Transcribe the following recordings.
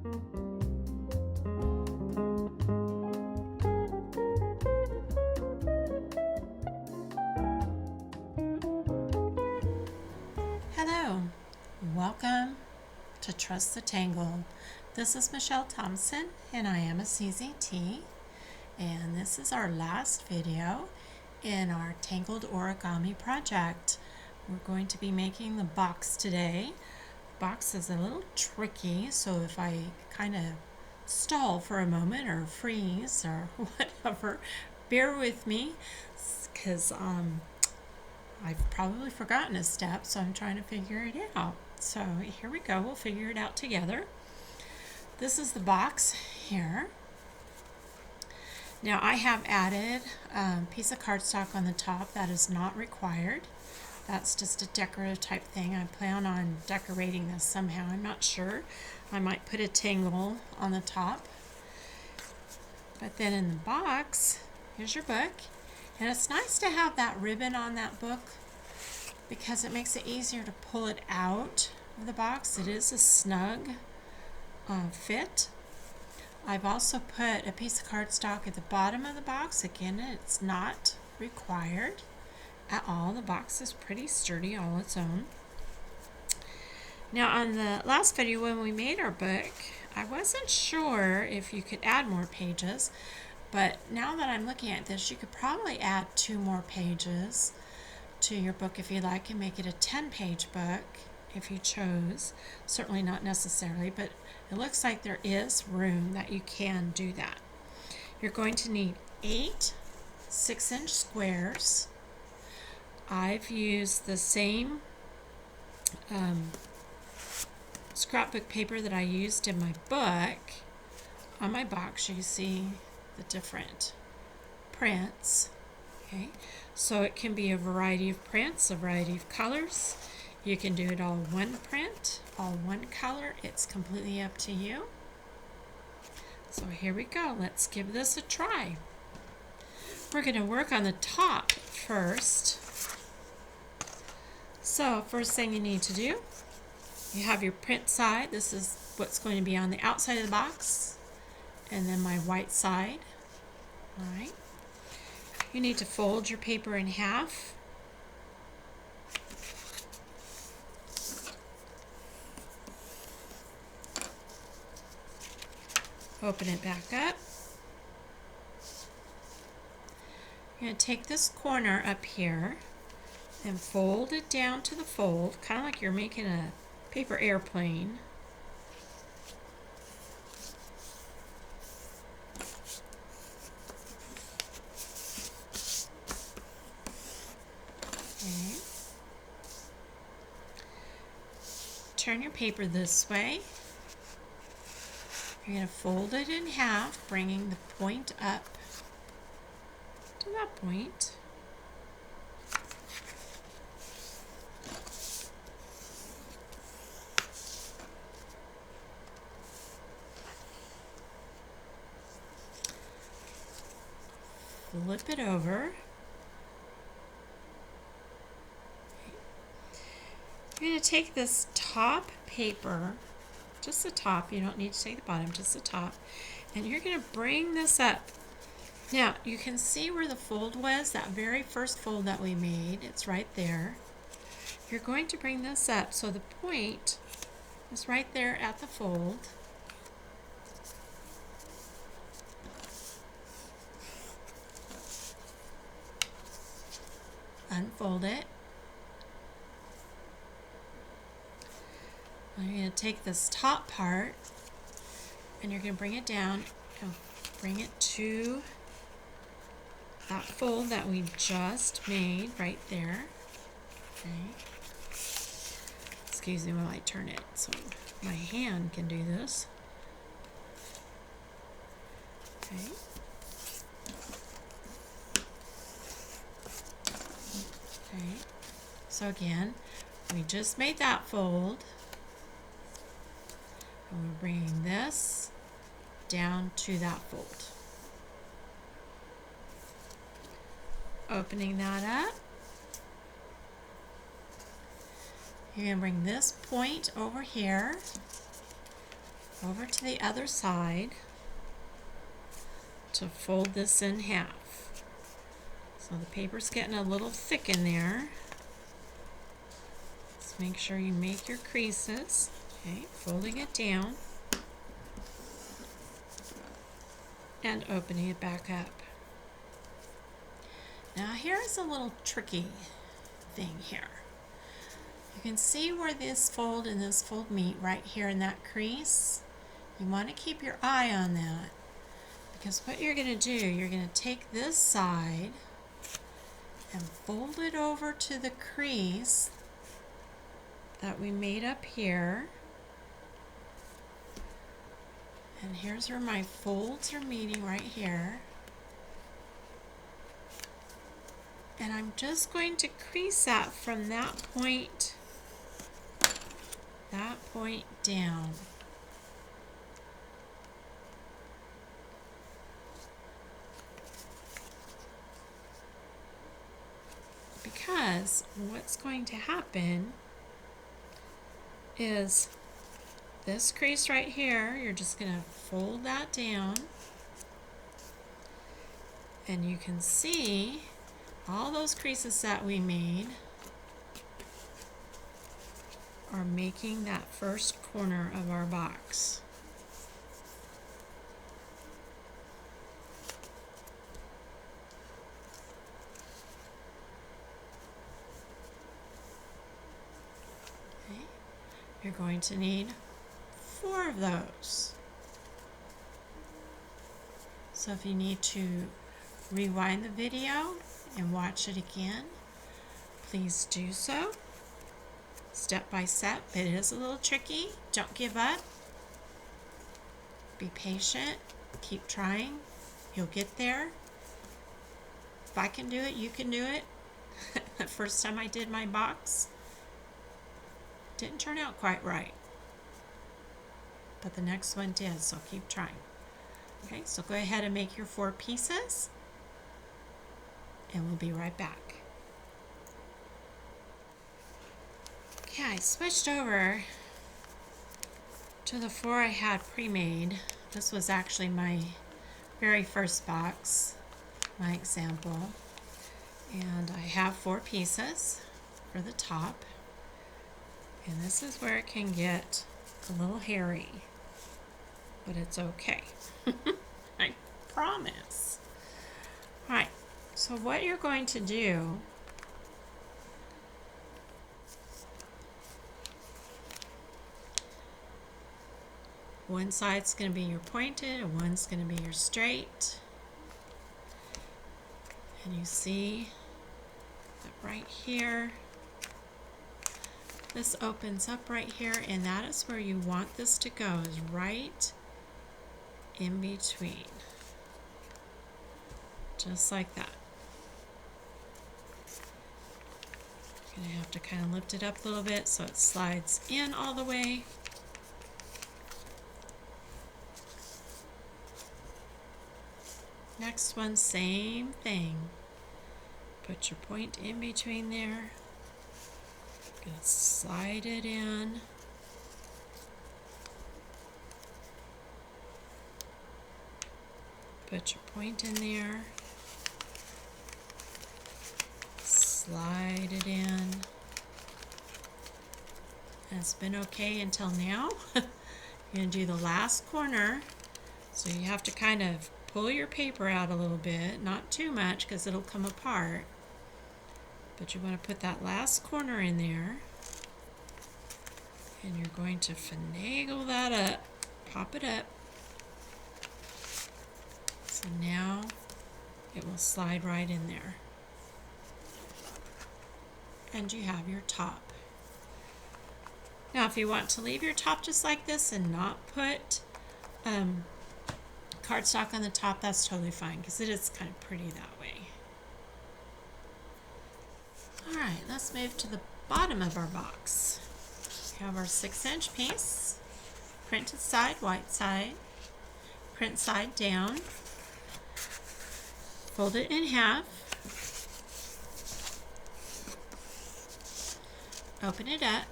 Hello, welcome to Trust the Tangle. This is Michelle Thompson and I am a CZT, and this is our last video in our Tangled origami project. We're going to be making the box today. The box is a little tricky, so if I kind of stall for a moment or freeze or whatever, bear with me because I've probably forgotten a step, so I'm trying to figure it out. So here we go. We'll figure it out together. This is the box here. Now I have added a piece of cardstock on the top. That is not required. That's just a decorative type thing. I plan on decorating this somehow. I'm not sure. I might put a Tangle on the top. But then in the box, here's your book. And it's nice to have that ribbon on that book because it makes it easier to pull it out of the box. It is a snug fit. I've also put a piece of cardstock at the bottom of the box. Again, it's not required at all. The box is pretty sturdy all its own. Now on the last video when we made our book, I wasn't sure if you could add more pages. But now that I'm looking at this, you could probably add 2 more pages to your book if you like and make it a 10-page book if you chose. Certainly not necessarily, but it looks like there is room that you can do that. You're going to need 8 6-inch squares. I've used the same scrapbook paper that I used in my book. On my box, you see the different prints. Okay, so it can be a variety of prints, a variety of colors. You can do it all one print, all one color. It's completely up to you. So here we go. Let's give this a try. We're going to work on the top first. So first thing you need to do, you have your print side. This is what's going to be on the outside of the box. And then my white side. All right. You need to fold your paper in half. Open it back up. You're going to take this corner up here and fold it down to the fold, kind of like you're making a paper airplane. Okay. Turn your paper this way. You're going to fold it in half, bringing the point up to that point. Flip it over. You're going to take this top paper, just the top, you don't need to take the bottom, just the top, and you're going to bring this up. Now, you can see where the fold was, that very first fold that we made, it's right there. You're going to bring this up so the point is right there at the fold. Unfold it. I'm going to take this top part and you're going to bring it down and bring it to that fold that we just made right there. Okay. Excuse me while I turn it so my hand can do this. Okay. Okay. So again, we just made that fold. And we're bringing this down to that fold. Opening that up. You're going to bring this point over here. over to the other side to fold this in half. So the paper's getting a little thick in there. Just make sure you make your creases. Okay, folding it down and opening it back up. Now here's a little tricky thing here. You can see where this fold and this fold meet right here in that crease. You want to keep your eye on that, because what you're going to do, you're going to take this side and fold it over to the crease that we made up here. And here's where my folds are meeting right here. And I'm just going to crease that from that point down. Because what's going to happen is this crease right here, you're just going to fold that down, and you can see all those creases that we made are making that first corner of our box. Okay. You're going to need 4 of those. So if you need to rewind the video and watch it again, please do so. Step by step. It is a little tricky. Don't give up. Be patient. Keep trying. You'll get there. If I can do it, you can do it. The first time I did my box, didn't turn out quite right. But the next one did, so keep trying. Okay, so go ahead and make your 4 pieces, and we'll be right back. Okay, I switched over to the 4 I had pre-made. This was actually my very first box, my example. And I have 4 pieces for the top. And this is where it can get a little hairy, but it's okay. I promise. All right, so what you're going to do, one side's going to be your pointed and one's going to be your straight. And you see that right here, this opens up right here, and that is where you want this to go, is right in between. Just like that. You're going to have to kind of lift it up a little bit so it slides in all the way. Next one, same thing. Put your point in between there. Gonna slide it in. Put your point in there. Slide it in. And it's been okay until now. You're gonna do the last corner. So you have to kind of pull your paper out a little bit, not too much because it'll come apart. But you want to put that last corner in there, and you're going to finagle that up, pop it up. So now it will slide right in there. And you have your top. Now if you want to leave your top just like this and not put cardstock on the top, that's totally fine because it is kind of pretty that way. Alright, let's move to the bottom of our box. We have our 6-inch piece, printed side, white side, print side down, fold it in half, open it up,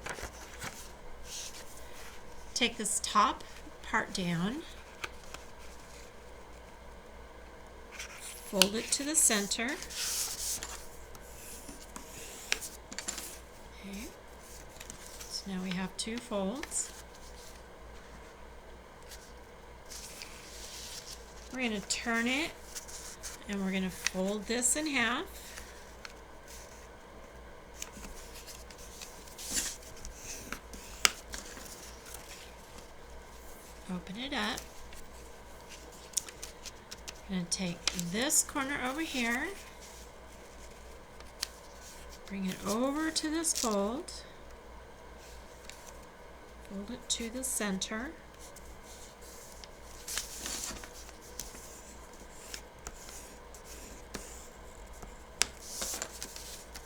take this top part down, fold it to the center. Okay, so now we have two folds. We're going to turn it and we're going to fold this in half. Open it up. I'm going to take this corner over here, bring it over to this fold, fold it to the center.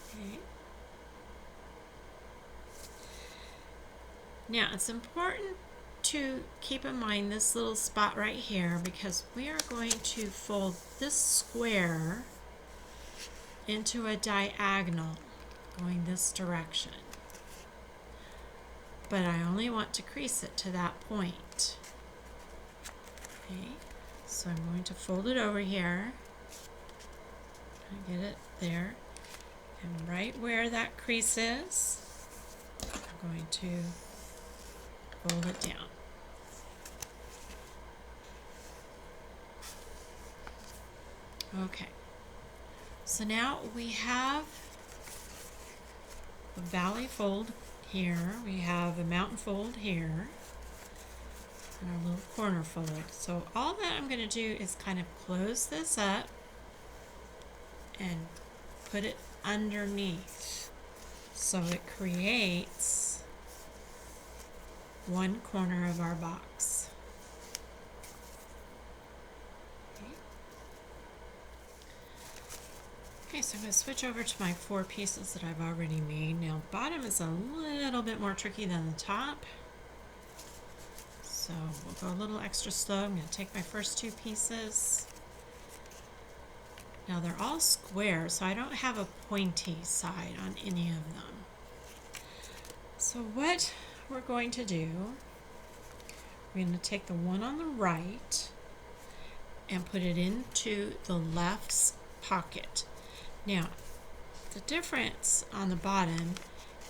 Okay. Now it's important to keep in mind this little spot right here, because we are going to fold this square into a diagonal going this direction, but I only want to crease it to that point. Okay, so I'm going to fold it over here and get it there, and right where that crease is, I'm going to fold it down. Okay, so now we have a valley fold here, we have a mountain fold here, and our little corner fold. So all that I'm going to do is kind of close this up and put it underneath, so it creates one corner of our box. Okay, so I'm going to switch over to my 4 pieces that I've already made. Now, bottom is a little bit more tricky than the top, so we'll go a little extra slow. I'm going to take my first 2 pieces. Now, they're all square, so I don't have a pointy side on any of them. So what we're going to do, we're going to take the one on the right and put it into the left's pocket. Now, the difference on the bottom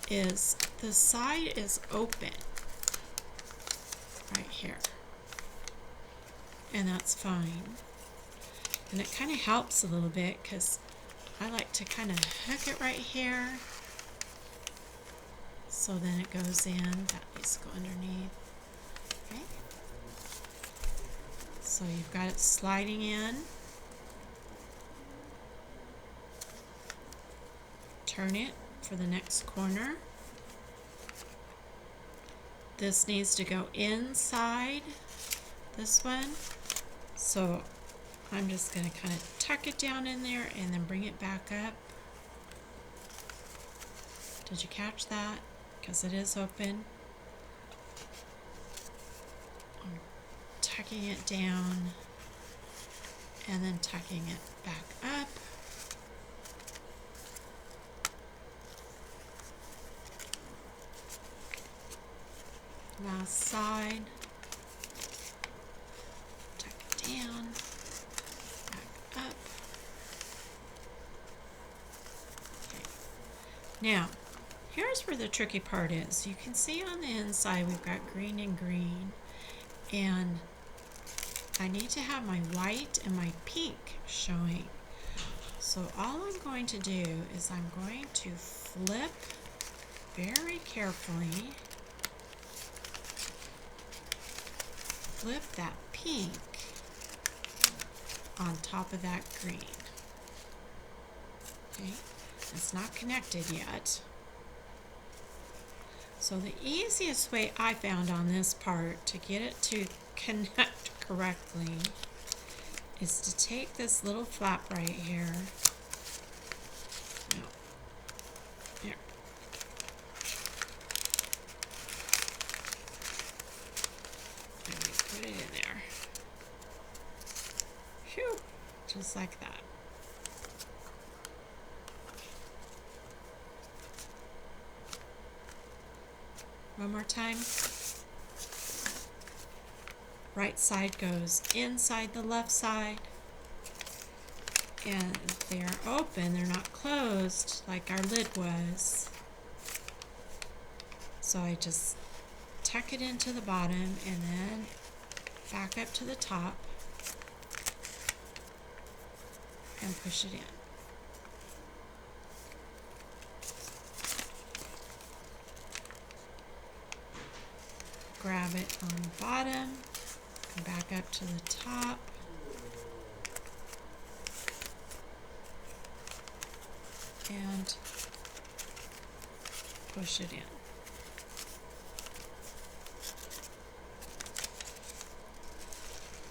is the side is open right here, and that's fine. And it kind of helps a little bit because I like to kind of hook it right here, so then it goes in. That needs to go underneath. Okay, so you've got it sliding in. Turn it for the next corner. This needs to go inside this one, so I'm just going to kind of tuck it down in there and then bring it back up. Did you catch that? Because it is open. I'm tucking it down and then tucking it back up. Last side, tuck it down, back up. Okay. Now, here's where the tricky part is. You can see on the inside we've got green and green, and I need to have my white and my pink showing. So all I'm going to do is I'm going to flip very carefully, flip that pink on top of that green. Okay, it's not connected yet. So the easiest way I found on this part to get it to connect correctly is to take this little flap right here. No. Here. Put it in there. Phew, just like that. One more time. right side goes inside the left side. And they're open, they're not closed like our lid was. So I just tuck it into the bottom and then back up to the top and push it in. Grab it on the bottom, come back up to the top, and push it in.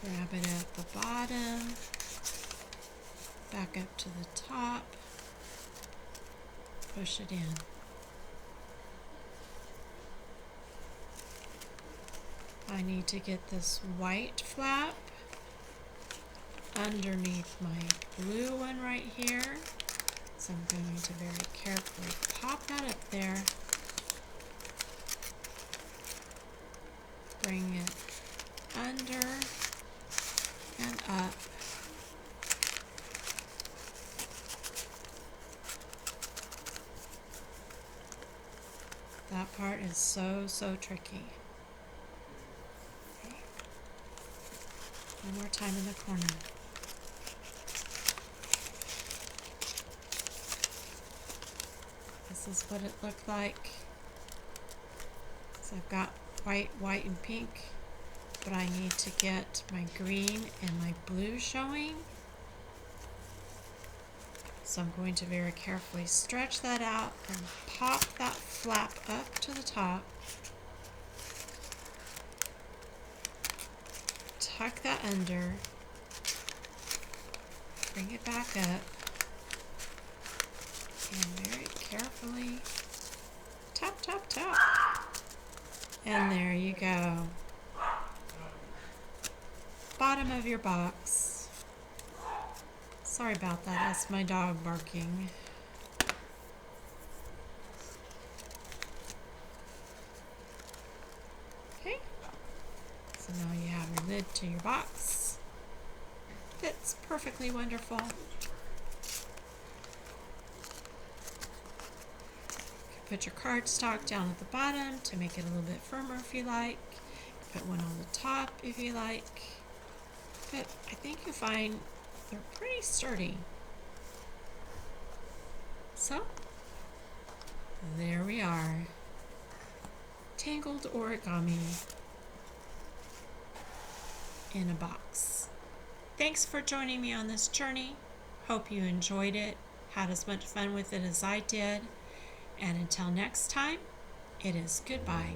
Grab it at the bottom, back up to the top, push it in. I need to get this white flap underneath my blue one right here. So I'm going to very carefully pop that up there. Bring it under and up. That part is so tricky. Okay. One more time in the corner. This is what it looked like. So I've got white, and pink, but I need to get my green and my blue showing. So I'm going to very carefully stretch that out and pop that flap up to the top. Tuck that under. Bring it back up. And very carefully tap, tap, tap. And there you go. Bottom of your box. Sorry about that, that's my dog barking. Okay, so now you have your lid to your box. Fits perfectly wonderful. Put your cardstock down at the bottom to make it a little bit firmer if you like. Put one on the top if you like. But I think you'll find they're pretty sturdy. So, there we are. Tangled origami in a box. Thanks for joining me on this journey. Hope you enjoyed it, had as much fun with it as I did. And until next time, it is goodbye.